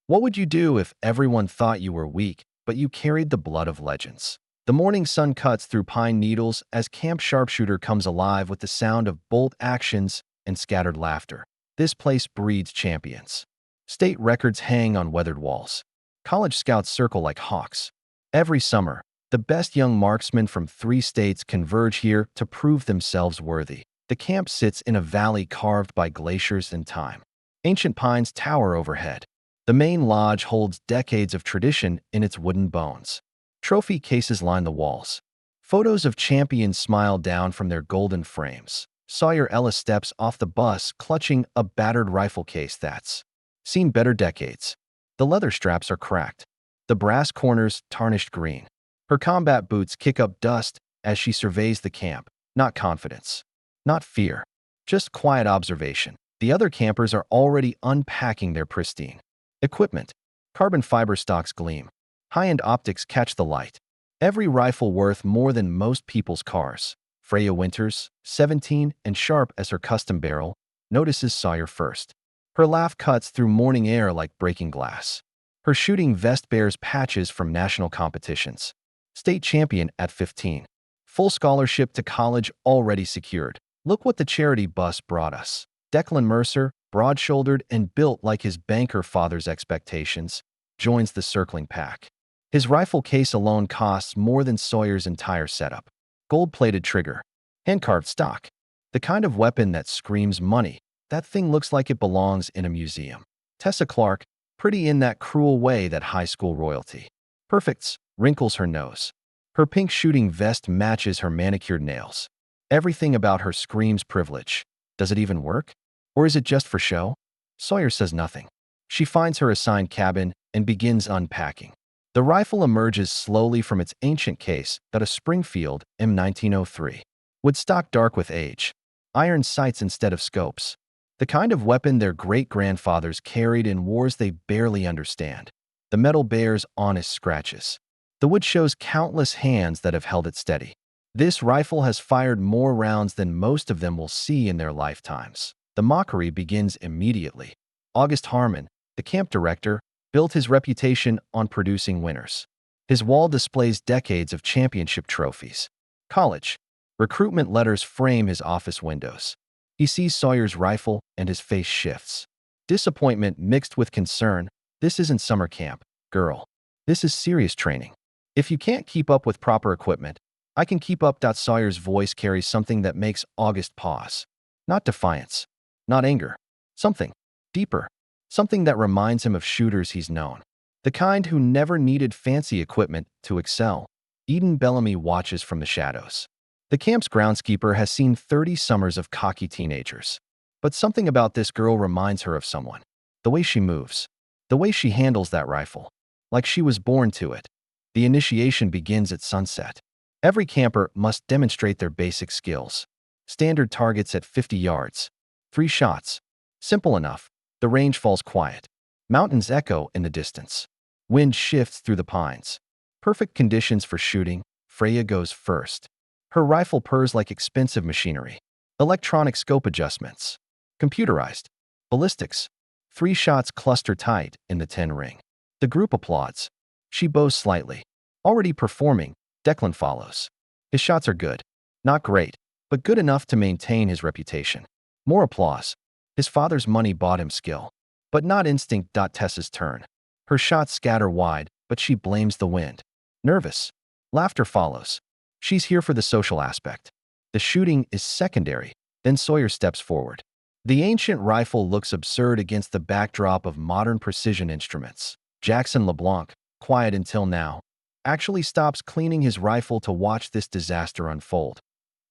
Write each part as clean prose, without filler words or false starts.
What would you do if everyone thought you were weak, but you carried the blood of legends? The morning sun cuts through pine needles as Camp Sharpshooter comes alive with the sound of bolt actions and scattered laughter. This place breeds champions. State records hang on weathered walls. College scouts circle like hawks. Every summer, the best young marksmen from 3 states converge here to prove themselves worthy. The camp sits in a valley carved by glaciers and time. Ancient pines tower overhead. The main lodge holds decades of tradition in its wooden bones. Trophy cases line the walls. Photos of champions smile down from their golden frames. Sawyer Ellis steps off the bus clutching a battered rifle case that's seen better decades. The leather straps are cracked. The brass corners tarnished green. Her combat boots kick up dust as she surveys the camp. Not confidence. Not fear. Just quiet observation. The other campers are already unpacking their pristine equipment. Carbon fiber stocks gleam. High-end optics catch the light. Every rifle worth more than most people's cars. Freya Winters, 17 and sharp as her custom barrel, notices Sawyer first. Her laugh cuts through morning air like breaking glass. Her shooting vest bears patches from national competitions. State champion at 15. Full scholarship to college already secured. Look what the charity bus brought us. Declan Mercer, broad-shouldered and built like his banker father's expectations, joins the circling pack. His rifle case alone costs more than Sawyer's entire setup. Gold-plated trigger. Hand-carved stock. The kind of weapon that screams money. That thing looks like it belongs in a museum. Tessa Clark, pretty in that cruel way that high school royalty. Perfects, wrinkles her nose. Her pink shooting vest matches her manicured nails. Everything about her screams privilege. Does it even work? Or is it just for show? Sawyer says nothing. She finds her assigned cabin and begins unpacking. The rifle emerges slowly from its ancient case, that a Springfield M1903. Wood stock dark with age. Iron sights instead of scopes. The kind of weapon their great-grandfathers carried in wars they barely understand. The metal bears honest scratches. The wood shows countless hands that have held it steady. This rifle has fired more rounds than most of them will see in their lifetimes. The mockery begins immediately. August Harmon, the camp director, built his reputation on producing winners. His wall displays decades of championship trophies. College. Recruitment letters frame his office windows. He sees Sawyer's rifle and his face shifts. Disappointment mixed with concern. This isn't summer camp, girl. This is serious training. If you can't keep up with proper equipment, I can keep up. Sawyer's voice carries something that makes August pause. Not defiance. Not anger. Something deeper. Something that reminds him of shooters he's known. The kind who never needed fancy equipment to excel. Eden Bellamy watches from the shadows. The camp's groundskeeper has seen 30 summers of cocky teenagers. But something about this girl reminds her of someone. The way she moves. The way she handles that rifle. Like she was born to it. The initiation begins at sunset. Every camper must demonstrate their basic skills. Standard targets at 50 yards. 3 shots. Simple enough. The range falls quiet. Mountains echo in the distance. Wind shifts through the pines. Perfect conditions for shooting. Freya goes first. Her rifle purrs like expensive machinery. Electronic scope adjustments. Computerized. Ballistics. 3 shots cluster tight in the 10 ring. The group applauds. She bows slightly. Already performing, Declan follows. His shots are good. Not great, but good enough to maintain his reputation. More applause. His father's money bought him skill. But not instinct. Tessa's turn. Her shots scatter wide, but she blames the wind. Nervous. Laughter follows. She's here for the social aspect. The shooting is secondary. Then Sawyer steps forward. The ancient rifle looks absurd against the backdrop of modern precision instruments. Jackson LeBlanc, quiet until now, actually stops cleaning his rifle to watch this disaster unfold.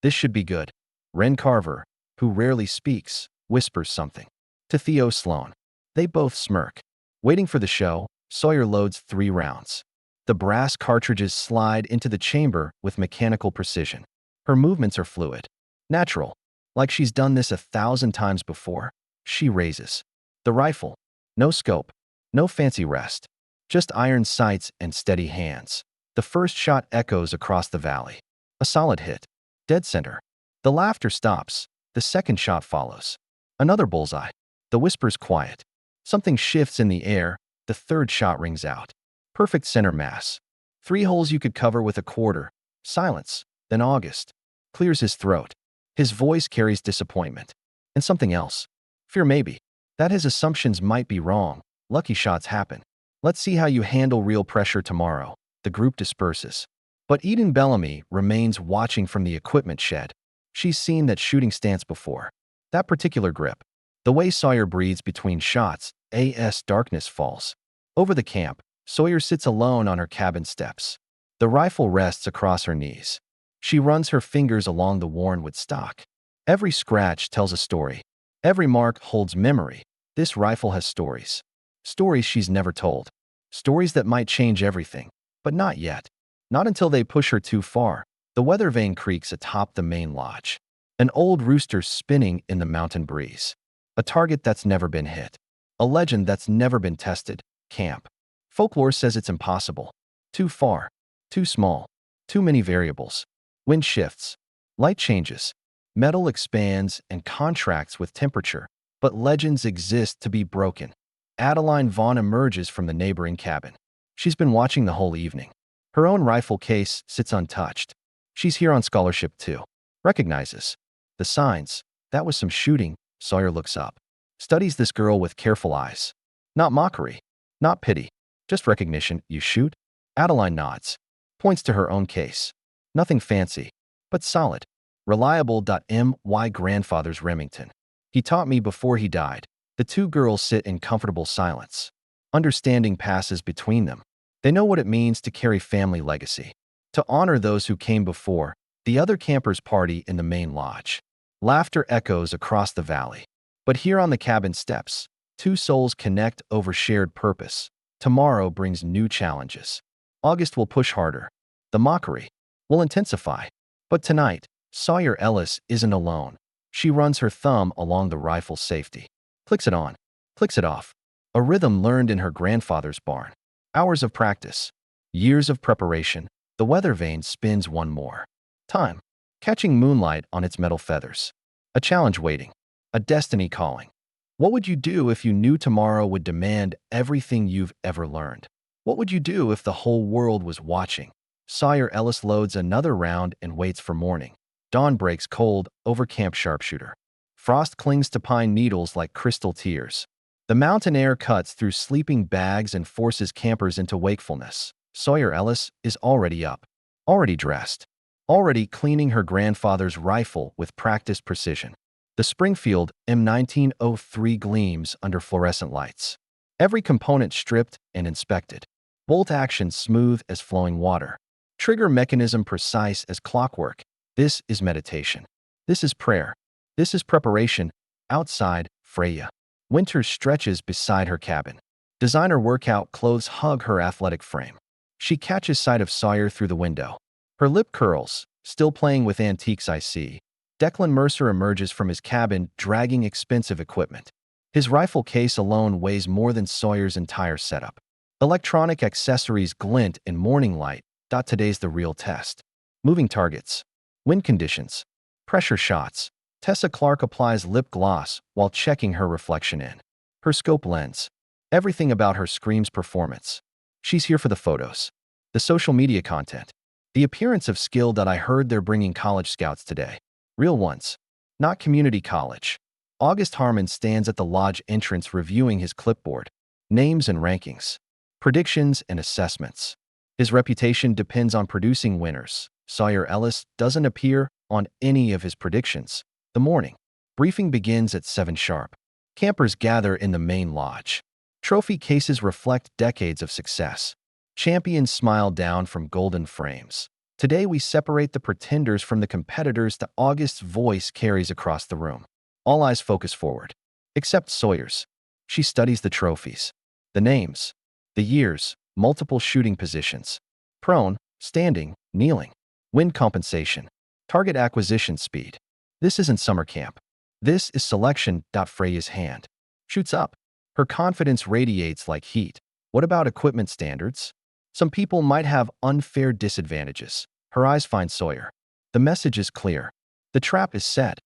This should be good. Ren Carver, who rarely speaks, whispers something to Theo Sloan. They both smirk. Waiting for the show, Sawyer loads 3 rounds. The brass cartridges slide into the chamber with mechanical precision. Her movements are fluid. Natural. Like she's done this 1,000 times before. She raises the rifle. No scope. No fancy rest. Just iron sights and steady hands. The first shot echoes across the valley. A solid hit. Dead center. The laughter stops. The second shot follows. Another bullseye. The whispers quiet. Something shifts in the air. The third shot rings out. Perfect center mass. 3 holes you could cover with a quarter. Silence. Then August clears his throat. His voice carries disappointment. And something else. Fear maybe. That his assumptions might be wrong. Lucky shots happen. Let's see how you handle real pressure tomorrow. The group disperses. But Eden Bellamy remains watching from the equipment shed. She's seen that shooting stance before. That particular grip. The way Sawyer breathes between shots, as darkness falls. Over the camp, Sawyer sits alone on her cabin steps. The rifle rests across her knees. She runs her fingers along the worn wood stock. Every scratch tells a story. Every mark holds memory. This rifle has stories. Stories she's never told. Stories that might change everything. But not yet. Not until they push her too far. The Weather-Vane creaks atop the main lodge. An old rooster spinning in the mountain breeze. A target that's never been hit. A legend that's never been tested. Camp. Folklore says it's impossible. Too far. Too small. Too many variables. Wind shifts. Light changes. Metal expands and contracts with temperature. But legends exist to be broken. Adeline Vaughn emerges from the neighboring cabin. She's been watching the whole evening. Her own rifle case sits untouched. She's here on scholarship too. Recognizes. The signs. That was some shooting. Sawyer looks up. Studies this girl with careful eyes. Not mockery. Not pity. Just recognition. You shoot? Adeline nods. Points to her own case. Nothing fancy. But solid. Reliable. My grandfather's Remington. He taught me before he died. The two girls sit in comfortable silence. Understanding passes between them. They know what it means to carry family legacy. To honor those who came before. The other campers party in the main lodge. Laughter echoes across the valley. But here on the cabin steps, two souls connect over shared purpose. Tomorrow brings new challenges. August will push harder. The mockery will intensify. But tonight, Sawyer Ellis isn't alone. She runs her thumb along the rifle's safety. Clicks it on. Clicks it off. A rhythm learned in her grandfather's barn. Hours of practice. Years of preparation. The Weather-Vane spins one more time, catching moonlight on its metal feathers. A challenge waiting. A destiny calling. What would you do if you knew tomorrow would demand everything you've ever learned? What would you do if the whole world was watching? Sawyer Ellis loads another round and waits for morning. Dawn breaks cold over Camp Sharpshooter. Frost clings to pine needles like crystal tears. The mountain air cuts through sleeping bags and forces campers into wakefulness. Sawyer Ellis is already up. Already dressed. Already cleaning her grandfather's rifle with practiced precision. The Springfield M1903 gleams under fluorescent lights. Every component stripped and inspected. Bolt action smooth as flowing water. Trigger mechanism precise as clockwork. This is meditation. This is prayer. This is preparation. Outside, Freya. Winter stretches beside her cabin. Designer workout clothes hug her athletic frame. She catches sight of Sawyer through the window. Her lip curls, still playing with antiques I see. Declan Mercer emerges from his cabin dragging expensive equipment. His rifle case alone weighs more than Sawyer's entire setup. Electronic accessories glint in morning light. Today's the real test. Moving targets. Wind conditions. Pressure shots. Tessa Clark applies lip gloss while checking her reflection in her scope lens. Everything about her screams performance. She's here for the photos. The social media content. The appearance of skill. I heard they're bringing college scouts today. Real ones. Not community college. August Harmon stands at the lodge entrance reviewing his clipboard. Names and rankings. Predictions and assessments. His reputation depends on producing winners. Sawyer Ellis doesn't appear on any of his predictions. The morning briefing begins at 7 sharp. Campers gather in the main lodge. Trophy cases reflect decades of success. Champions smile down from golden frames. Today we separate the pretenders from the competitors. August's voice carries across the room. All eyes focus forward. Except Sawyer's. She studies the trophies. The names. The years. Multiple shooting positions. Prone, standing, kneeling. Wind compensation. Target acquisition speed. This isn't summer camp. This is selection. Freya's hand shoots up. Her confidence radiates like heat. What about equipment standards? Some people might have unfair disadvantages. Her eyes find Sawyer. The message is clear. The trap is set.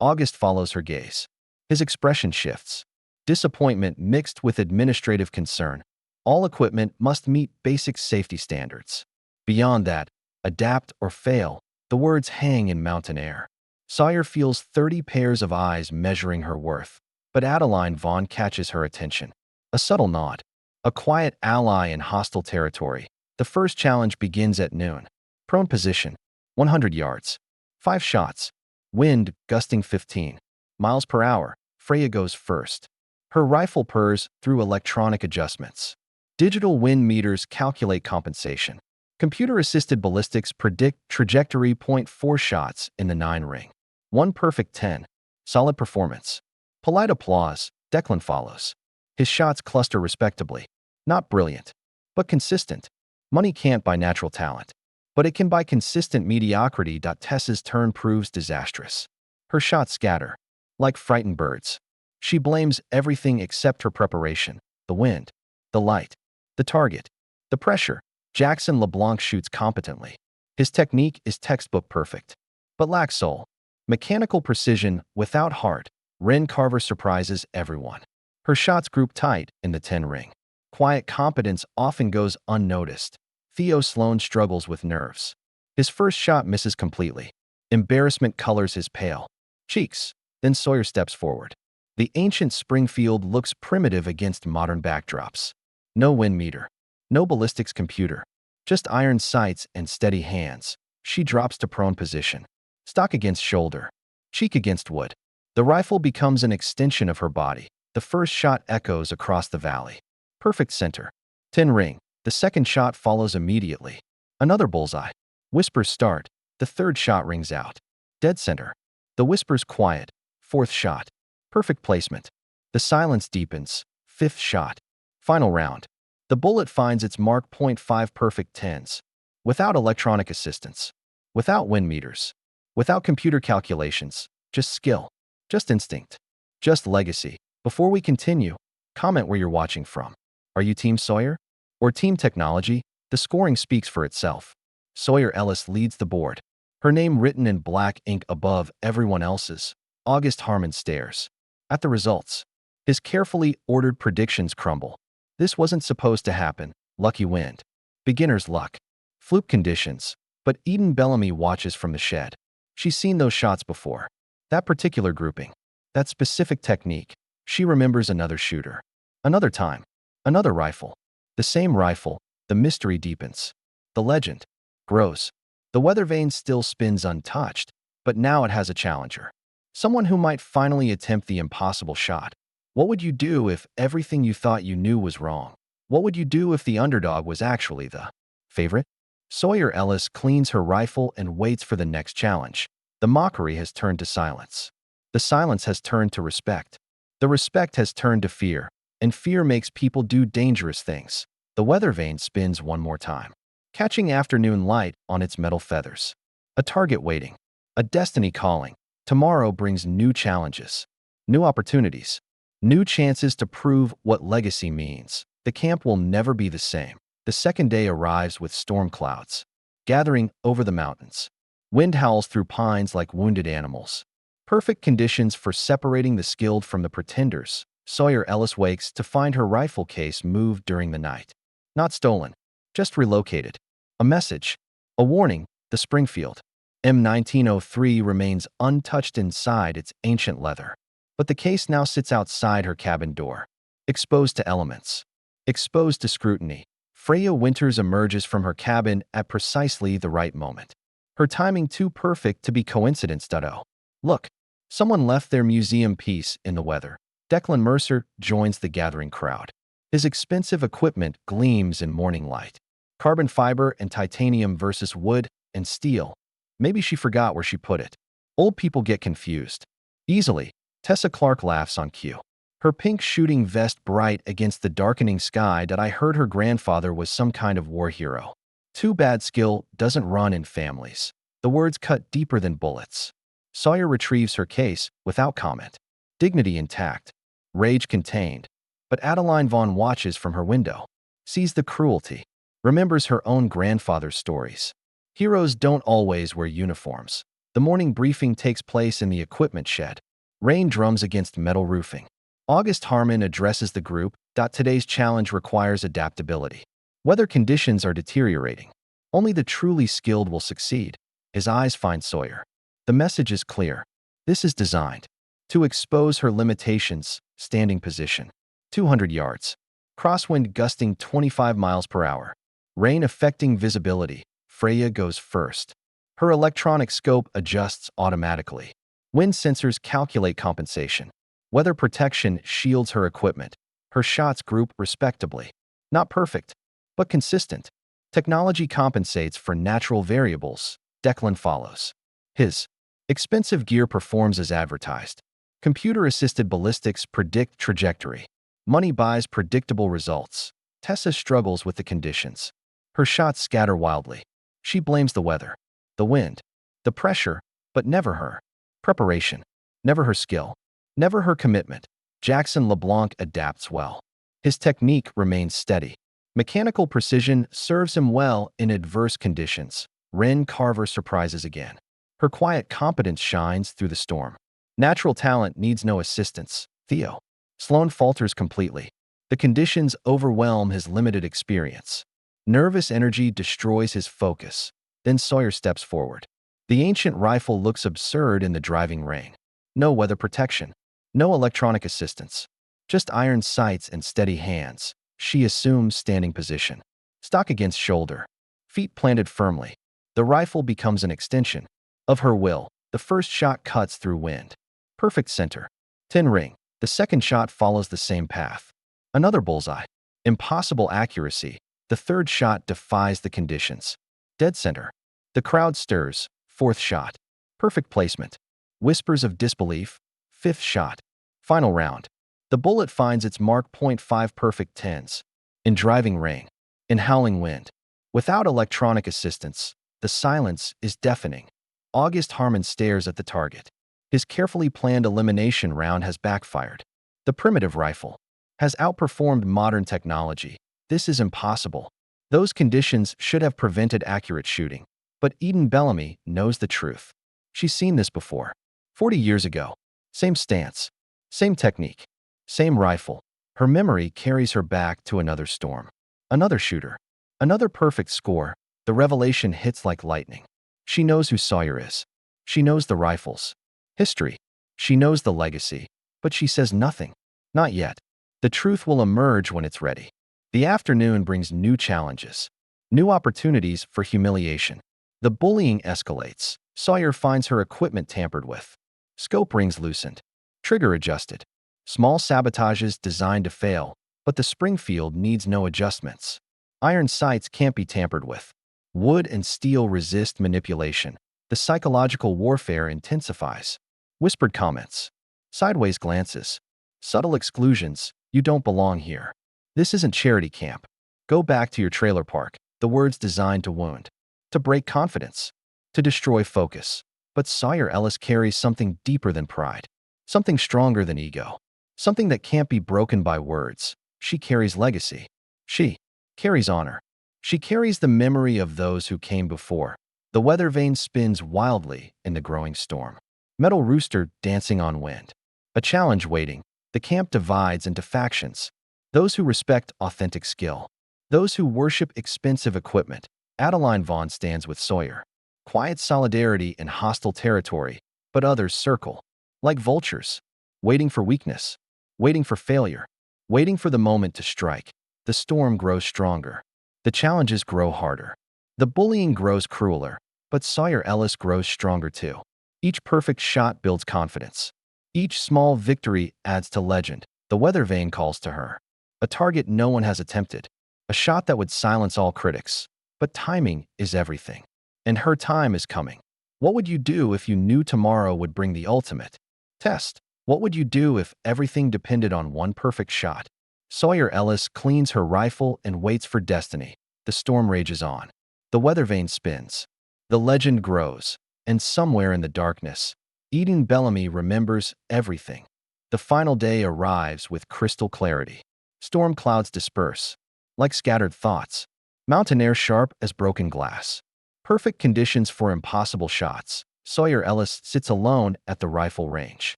August follows her gaze. His expression shifts. Disappointment mixed with administrative concern. All equipment must meet basic safety standards. Beyond that, adapt or fail, the words hang in mountain air. Sawyer feels 30 pairs of eyes measuring her worth, but Adeline Vaughn catches her attention. A subtle nod. A quiet ally in hostile territory. The first challenge begins at noon. Prone position. 100 yards. 5 shots. Wind gusting 15 miles per hour. Freya goes first. Her rifle purrs through electronic adjustments. Digital wind meters calculate compensation. Computer-assisted ballistics predict trajectory. 4 shots in the 9 ring. 1 perfect 10. Solid performance. Polite applause. Declan follows. His shots cluster respectably. Not brilliant, but consistent. Money can't buy natural talent, but it can buy consistent mediocrity. Tessa's turn proves disastrous. Her shots scatter, like frightened birds. She blames everything except her preparation: the wind, the light, the target, the pressure. Jackson LeBlanc shoots competently. His technique is textbook perfect, but lacks soul. Mechanical precision without heart. Ren Carver surprises everyone. Her shots group tight in the 10 ring. Quiet competence often goes unnoticed. Theo Sloan struggles with nerves. His first shot misses completely. Embarrassment colors his pale cheeks. Then Sawyer steps forward. The ancient Springfield looks primitive against modern backdrops. No wind meter. No ballistics computer. Just iron sights and steady hands. She drops to prone position. Stock against shoulder. Cheek against wood. The rifle becomes an extension of her body. The first shot echoes across the valley. Perfect center. 10 ring. The second shot follows immediately. Another bullseye. Whispers start. The third shot rings out. Dead center. The whispers quiet. Fourth shot. Perfect placement. The silence deepens. Fifth shot. Final round. The bullet finds its mark. 5 perfect 10s. Without electronic assistance. Without wind meters. Without computer calculations. Just skill. Just instinct. Just legacy. Before we continue, comment where you're watching from. Are you Team Sawyer or Team Technology? The scoring speaks for itself. Sawyer Ellis leads the board. Her name written in black ink above everyone else's. August Harmon stares at the results. His carefully ordered predictions crumble. This wasn't supposed to happen. Lucky wind. Beginner's luck. Fluke conditions. But Eden Bellamy watches from the shed. She's seen those shots before. That particular grouping. That specific technique. She remembers another shooter. Another time. Another rifle. The same rifle. The mystery deepens. The legend grows. The Weather-Vane still spins untouched, but now it has a challenger. Someone who might finally attempt the impossible shot. What would you do if everything you thought you knew was wrong? What would you do if the underdog was actually the favorite? Sawyer Ellis cleans her rifle and waits for the next challenge. The mockery has turned to silence. The silence has turned to respect. The respect has turned to fear, and fear makes people do dangerous things. The Weather-Vane spins one more time, catching afternoon light on its metal feathers. A target waiting. A destiny calling. Tomorrow brings new challenges. New opportunities. New chances to prove what legacy means. The camp will never be the same. The second day arrives with storm clouds, gathering over the mountains. Wind howls through pines like wounded animals. Perfect conditions for separating the skilled from the pretenders. Sawyer Ellis wakes to find her rifle case moved during the night. Not stolen, just relocated. A message. A warning. The Springfield M1903 remains untouched inside its ancient leather. But the case now sits outside her cabin door. Exposed to elements. Exposed to scrutiny. Freya Winters emerges from her cabin at precisely the right moment. Her timing too perfect to be coincidence. Oh, look, someone left their museum piece in the weather. Declan Mercer joins the gathering crowd. His expensive equipment gleams in morning light. Carbon fiber and titanium versus wood and steel. Maybe she forgot where she put it. Old people get confused easily. Tessa Clark laughs on cue. Her pink shooting vest bright against the darkening sky. I heard her grandfather was some kind of war hero. Too bad skill doesn't run in families. The words cut deeper than bullets. Sawyer retrieves her case without comment. Dignity intact. Rage contained. But Adeline Vaughn watches from her window. Sees the cruelty. Remembers her own grandfather's stories. Heroes don't always wear uniforms. The morning briefing takes place in the equipment shed. Rain drums against metal roofing. August Harmon addresses the group. Today's challenge requires adaptability. Weather conditions are deteriorating. Only the truly skilled will succeed. His eyes find Sawyer. The message is clear. This is designed to expose her limitations. Standing position. 200 yards. Crosswind gusting 25 miles per hour. Rain affecting visibility. Freya goes first. Her electronic scope adjusts automatically. Wind sensors calculate compensation. Weather protection shields her equipment. Her shots group respectably. Not perfect, but consistent. Technology compensates for natural variables. Declan follows. His expensive gear performs as advertised. Computer-assisted ballistics predict trajectory. Money buys predictable results. Tessa struggles with the conditions. Her shots scatter wildly. She blames the weather, the wind, the pressure, but never her preparation, never her skill, never her commitment. Jackson LeBlanc adapts well. His technique remains steady. Mechanical precision serves him well in adverse conditions. Ren Carver surprises again. Her quiet competence shines through the storm. Natural talent needs no assistance. Theo. Sloan falters completely. The conditions overwhelm his limited experience. Nervous energy destroys his focus. Then Sawyer steps forward. The ancient rifle looks absurd in the driving rain. No weather protection. No electronic assistance. Just iron sights and steady hands. She assumes standing position. Stock against shoulder. Feet planted firmly. The rifle becomes an extension of her will. The first shot cuts through wind. Perfect center. 10 ring. The second shot follows the same path. Another bullseye. Impossible accuracy. The third shot defies the conditions. Dead center. The crowd stirs. Fourth shot. Perfect placement. Whispers of disbelief. Fifth shot. Final round. The bullet finds its mark. .5 perfect tens. In driving rain. In howling wind. Without electronic assistance, the silence is deafening. August Harmon stares at the target. His carefully planned elimination round has backfired. The primitive rifle has outperformed modern technology. This is impossible. Those conditions should have prevented accurate shooting. But Eden Bellamy knows the truth. She's seen this before. 40 years ago. Same stance. Same technique. Same rifle. Her memory carries her back to another storm. Another shooter. Another perfect score. The revelation hits like lightning. She knows who Sawyer is. She knows the rifles. History. She knows the legacy. But she says nothing. Not yet. The truth will emerge when it's ready. The afternoon brings new challenges. New opportunities for humiliation. The bullying escalates. Sawyer finds her equipment tampered with. Scope rings loosened. Trigger adjusted. Small sabotages designed to fail, but the Springfield needs no adjustments. Iron sights can't be tampered with. Wood and steel resist manipulation. The psychological warfare intensifies. Whispered comments. Sideways glances. Subtle exclusions. You don't belong here. This isn't charity camp. Go back to your trailer park. The words designed to wound. To break confidence. To destroy focus. But Sawyer Ellis carries something deeper than pride. Something stronger than ego. Something that can't be broken by words. She carries legacy. She carries honor. She carries the memory of those who came before. The Weather-Vane spins wildly in the growing storm. Metal rooster dancing on wind. A challenge waiting. The camp divides into factions. Those who respect authentic skill. Those who worship expensive equipment. Adeline Vaughn stands with Sawyer. Quiet solidarity in hostile territory, but others circle. Like vultures. Waiting for weakness. Waiting for failure. Waiting for the moment to strike. The storm grows stronger. The challenges grow harder. The bullying grows crueler. But Sawyer Ellis grows stronger too. Each perfect shot builds confidence. Each small victory adds to legend. The Weather-Vane calls to her. A target no one has attempted. A shot that would silence all critics. But timing is everything. And her time is coming. What would you do if you knew tomorrow would bring the ultimate test? What would you do if everything depended on one perfect shot? Sawyer Ellis cleans her rifle and waits for destiny. The storm rages on. The Weather-Vane spins. The legend grows. And somewhere in the darkness, Eden Bellamy remembers everything. The final day arrives with crystal clarity. Storm clouds disperse. Like scattered thoughts. Mountain air sharp as broken glass. Perfect conditions for impossible shots. Sawyer Ellis sits alone at the rifle range.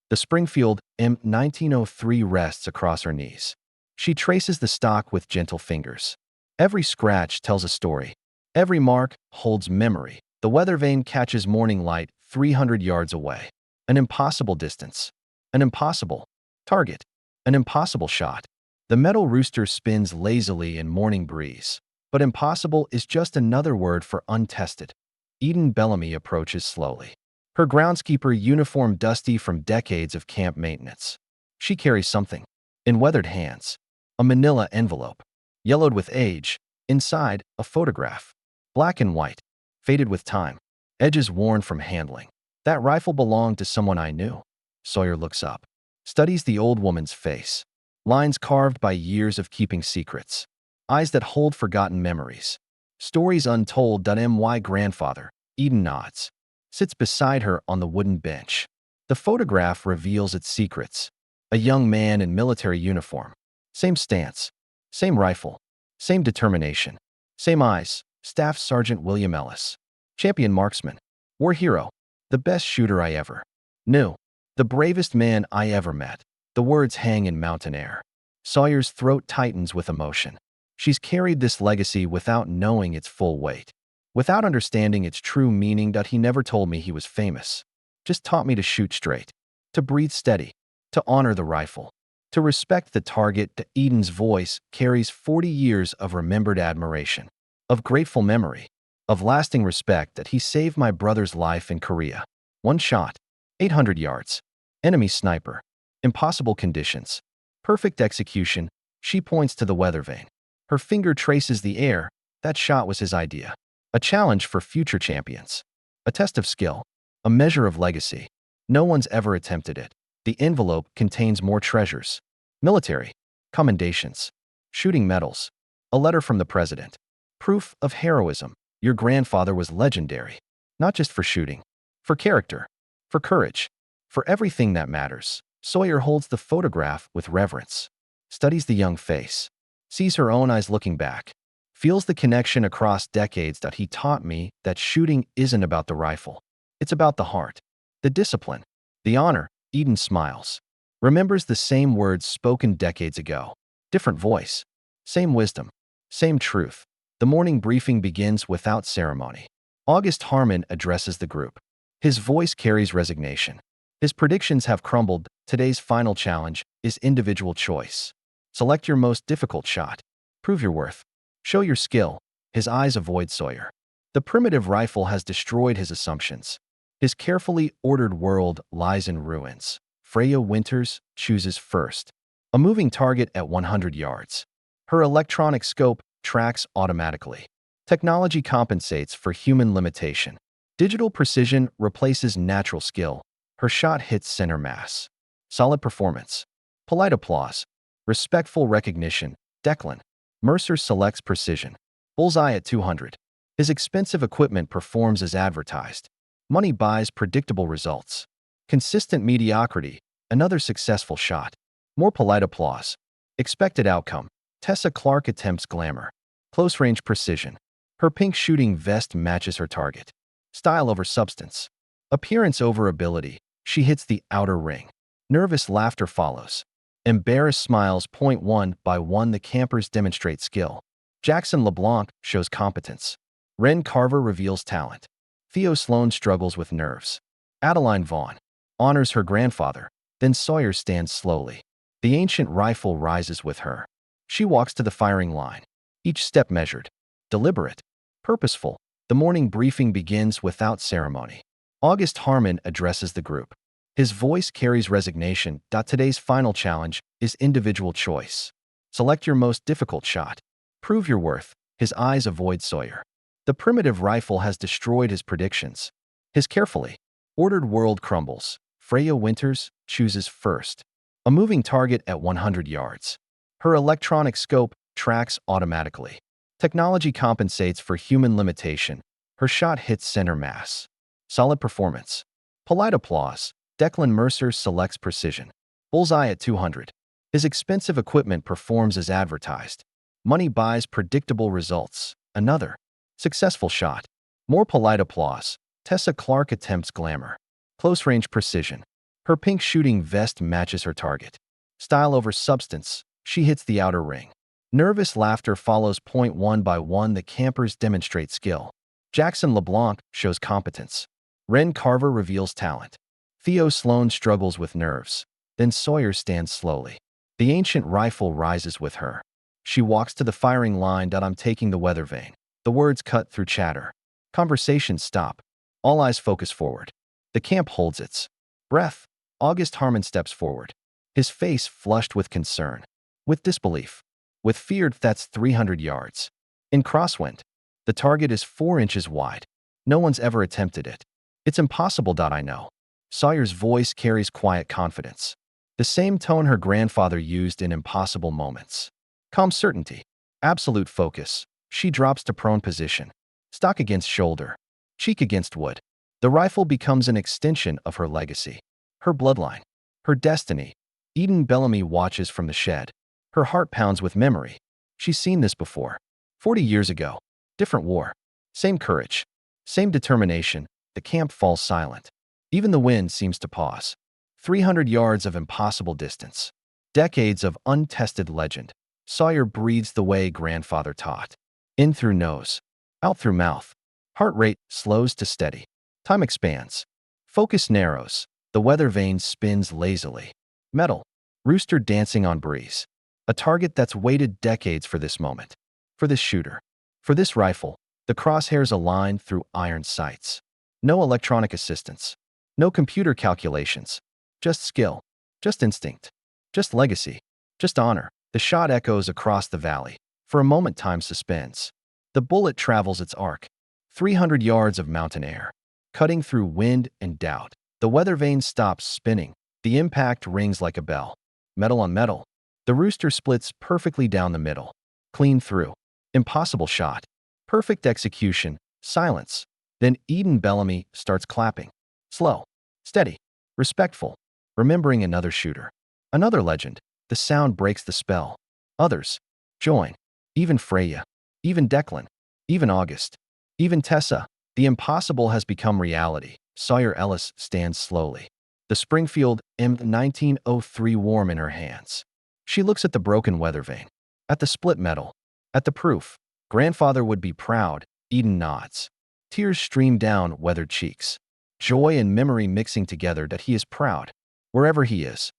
The Springfield M1903 rests across her knees. She traces the stock with gentle fingers. Every scratch tells a story. Every mark holds memory. The Weather-Vane catches morning light 300 yards away. An impossible distance. An impossible target. An impossible shot. The metal rooster spins lazily in morning breeze. But impossible is just another word for untested. Eden Bellamy approaches slowly. Her groundskeeper uniform dusty from decades of camp maintenance. She carries something. In weathered hands. A manila envelope. Yellowed with age. Inside, a photograph. Black and white. Faded with time. Edges worn from handling. That rifle belonged to someone I knew. Sawyer looks up. Studies the old woman's face. Lines carved by years of keeping secrets. Eyes that hold forgotten memories. Stories untold. My grandfather, Eden nods. Sits beside her on the wooden bench. The photograph reveals its secrets. A young man in military uniform. Same stance. Same rifle. Same determination. Same eyes. Staff Sergeant William Ellis. Champion marksman. War hero. The best shooter I ever knew. The bravest man I ever met. The words hang in mountain air. Sawyer's throat tightens with emotion. She's carried this legacy without knowing its full weight. Without understanding its true meaning. He never told me he was famous. Just taught me to shoot straight. To breathe steady. To honor the rifle. To respect the target. Eden's voice carries 40 years of remembered admiration. Of grateful memory. Of lasting respect. He saved my brother's life in Korea. One shot. 800 yards. Enemy sniper. Impossible conditions. Perfect execution. She points to the Weather-Vane. Her finger traces the air. That shot was his idea. A challenge for future champions. A test of skill. A measure of legacy. No one's ever attempted it. The envelope contains more treasures. Military. Commendations. Shooting medals. A letter from the president. Proof of heroism. Your grandfather was legendary. Not just for shooting. For character. For courage. For everything that matters. Sawyer holds the photograph with reverence. Studies the young face. Sees her own eyes looking back. Feels the connection across decades. He taught me that shooting isn't about the rifle. It's about the heart. The discipline. The honor. Eden smiles. Remembers the same words spoken decades ago. Different voice. Same wisdom. Same truth. The morning briefing begins without ceremony. August Harmon addresses the group. His voice carries resignation. His predictions have crumbled. Today's final challenge is individual choice. Select your most difficult shot. Prove your worth. Show your skill. His eyes avoid Sawyer. The primitive rifle has destroyed his assumptions. His carefully ordered world lies in ruins. Freya Winters chooses first. A moving target at 100 yards. Her electronic scope tracks automatically. Technology compensates for human limitation. Digital precision replaces natural skill. Her shot hits center mass. Solid performance. Polite applause. Respectful recognition. Declan. Mercer selects precision. Bullseye at 200. His expensive equipment performs as advertised. Money buys predictable results. Consistent mediocrity. Another successful shot. More polite applause. Expected outcome. Tessa Clark attempts glamour. Close-range precision. Her pink shooting vest matches her target. Style over substance. Appearance over ability. She hits the outer ring. Nervous laughter follows. Embarrassed smiles. Point one by one. The campers demonstrate skill. Jackson LeBlanc shows competence. Ren Carver reveals talent. Theo Sloan struggles with nerves. Adeline Vaughn honors her grandfather. Then Sawyer stands slowly. The ancient rifle rises with her. She walks to the firing line. Each step measured. Deliberate. Purposeful. The morning briefing begins without ceremony. August Harmon addresses the group. His voice carries resignation. Today's final challenge is individual choice. Select your most difficult shot. Prove your worth. His eyes avoid Sawyer. The primitive rifle has destroyed his predictions. His carefully ordered world crumbles. Freya Winters chooses first. A moving target at 100 yards. Her electronic scope tracks automatically. Technology compensates for human limitation. Her shot hits center mass. Solid performance. Polite applause. Declan Mercer selects precision. Bullseye at 200. His expensive equipment performs as advertised. Money buys predictable results. Another successful shot. More polite applause. Tessa Clark attempts glamour. Close-range precision. Her pink shooting vest matches her target. Style over substance, she hits the outer ring. Nervous laughter follows. Point one by one, the campers demonstrate skill. Jackson LeBlanc shows competence. Ren Carver reveals talent. Theo Sloan struggles with nerves. Then Sawyer stands slowly. The ancient rifle rises with her. She walks to the firing line. I'm taking the Weather-Vane. The words cut through chatter. Conversations stop. All eyes focus forward. The camp holds its breath. August Harmon steps forward. His face flushed with concern. With disbelief. With fear. That's 300 yards. In crosswind. The target is 4 inches wide. No one's ever attempted it. It's impossible. I know. Sawyer's voice carries quiet confidence. The same tone her grandfather used in impossible moments. Calm certainty. Absolute focus. She drops to prone position. Stock against shoulder. Cheek against wood. The rifle becomes an extension of her legacy. Her bloodline. Her destiny. Eden Bellamy watches from the shed. Her heart pounds with memory. She's seen this before. 40 years ago. Different war. Same courage. Same determination. The camp falls silent. Even the wind seems to pause. 300 yards of impossible distance. Decades of untested legend. Sawyer breathes the way grandfather taught. In through nose. Out through mouth. Heart rate slows to steady. Time expands. Focus narrows. The Weather-Vane spins lazily. Metal. Rooster dancing on breeze. A target that's waited decades for this moment. For this shooter. For this rifle. The crosshairs align through iron sights. No electronic assistance. No computer calculations. Just skill. Just instinct. Just legacy. Just honor. The shot echoes across the valley. For a moment time suspends. The bullet travels its arc. 300 yards of mountain air. Cutting through wind and doubt. The Weather-Vane stops spinning. The impact rings like a bell. Metal on metal. The rooster splits perfectly down the middle. Clean through. Impossible shot. Perfect execution. Silence. Then Eden Bellamy starts clapping. Slow. Steady. Respectful. Remembering another shooter. Another legend. The sound breaks the spell. Others. Join. Even Freya. Even Declan. Even August. Even Tessa. The impossible has become reality. Sawyer Ellis stands slowly. The Springfield M1903 warm in her hands. She looks at the broken Weather-Vane. At the split metal. At the proof. Grandfather would be proud. Eden nods. Tears stream down weathered cheeks. Joy and memory mixing together. That he is proud. Wherever he is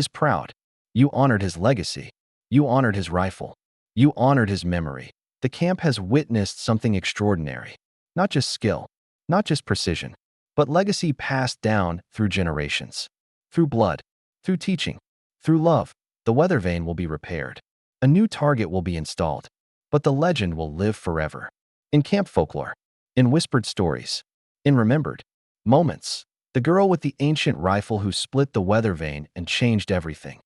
proud. You honored his legacy. You honored his rifle. You honored his memory. The camp has witnessed something extraordinary. Not just skill. Not just precision. But legacy passed down through generations. Through blood. Through teaching. Through love. The Weather-Vane will be repaired. A new target will be installed. But the legend will live forever. In camp folklore. In whispered stories. In remembered moments. The girl with the ancient rifle who split the Weather-Vane and changed everything.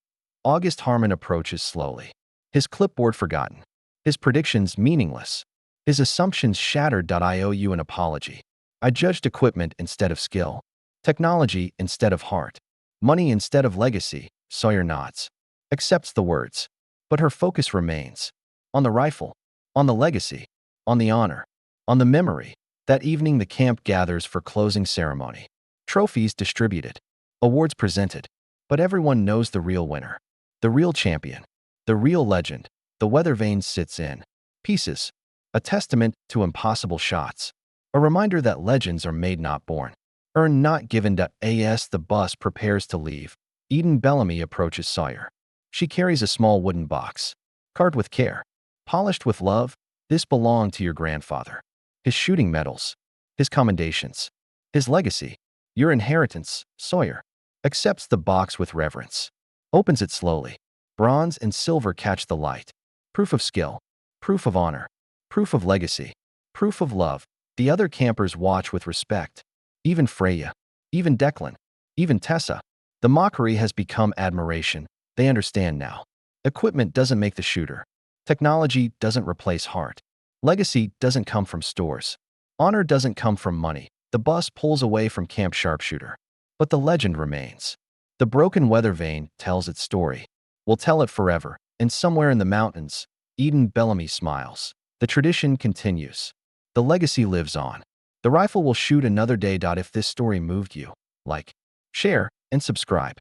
August Harmon approaches slowly. His clipboard forgotten. His predictions meaningless. His assumptions shattered. I owe you an apology. I judged equipment instead of skill. Technology instead of heart. Money instead of legacy. Sawyer nods. Accepts the words. But her focus remains. On the rifle. On the legacy. On the honor. On the memory. That evening the camp gathers for closing ceremony. Trophies distributed. Awards presented. But everyone knows the real winner. The real champion. The real legend. The Weather-Vane sits in pieces. A testament to impossible shots. A reminder that legends are made, not born. Earned, not given. As the bus prepares to leave, Eden Bellamy approaches Sawyer. She carries a small wooden box. Carved with care. Polished with love. This belonged to your grandfather. His shooting medals. His commendations. His legacy. Your inheritance, Sawyer. Accepts the box with reverence. Opens it slowly. Bronze and silver catch the light. Proof of skill. Proof of honor. Proof of legacy. Proof of love. The other campers watch with respect. Even Freya. Even Declan. Even Tessa. The mockery has become admiration. They understand now. Equipment doesn't make the shooter. Technology doesn't replace heart. Legacy doesn't come from stores. Honor doesn't come from money. The bus pulls away from Camp Sharpshooter. But the legend remains. The broken Weather-Vane tells its story. We'll tell it forever. And somewhere in the mountains, Eden Bellamy smiles. The tradition continues. The legacy lives on. The rifle will shoot another day. If this story moved you, like, share, and subscribe.